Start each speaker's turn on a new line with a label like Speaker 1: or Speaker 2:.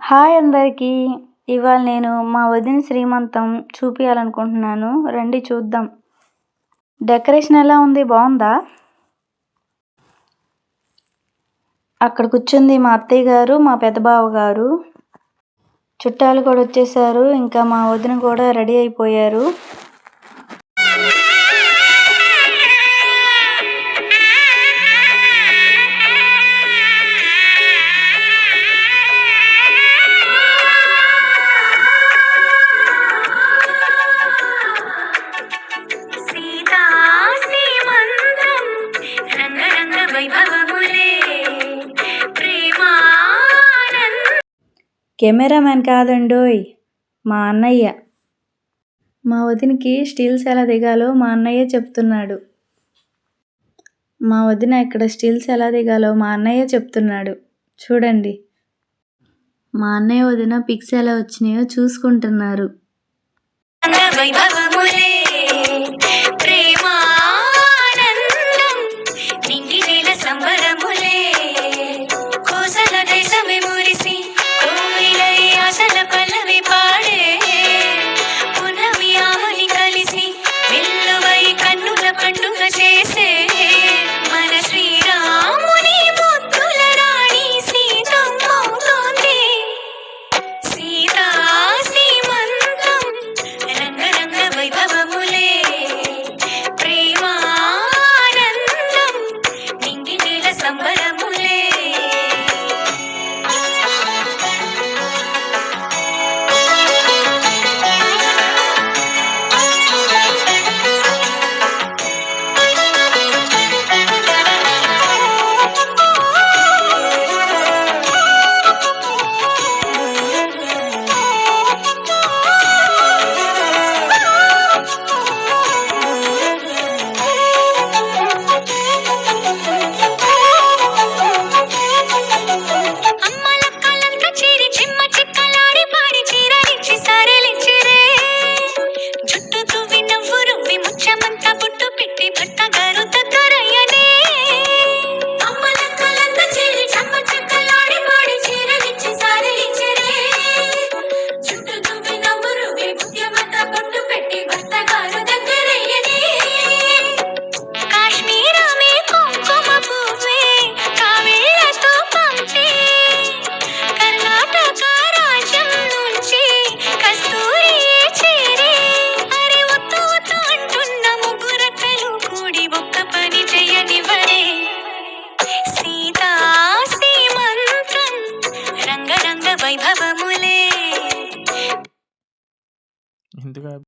Speaker 1: Hi అందరికీ! ఇవాళ నేను మా వదిన శ్రీమంతం చూపియాలనుకుంటున్నాను. రండి చూద్దాం. డెకరేషన్ ఎలా ఉంది? బాగుందా? అక్కడ కూర్చుంది మా అత్తయ్య గారు, మా పెద్ద బావ గారు. చుట్టాలు కూడా వచ్చేసారు. ఇంకా మా వదిన కూడా రెడీ అయిపోయారు. కెమెరామ్యాన్ కాదండోయ్, మా అన్నయ్య. మా వదినకి స్టిల్స్ ఎలా దిగాలో మా అన్నయ్య చెప్తున్నాడు. మా వదిన ఇక్కడ స్టిల్స్ ఎలా దిగాలో మా అన్నయ్య చెప్తున్నాడు. చూడండి, మా అన్నయ్య వదిన పిక్స్ ఎలా వచ్చినాయో చూసుకుంటున్నారు.
Speaker 2: ఎందుకు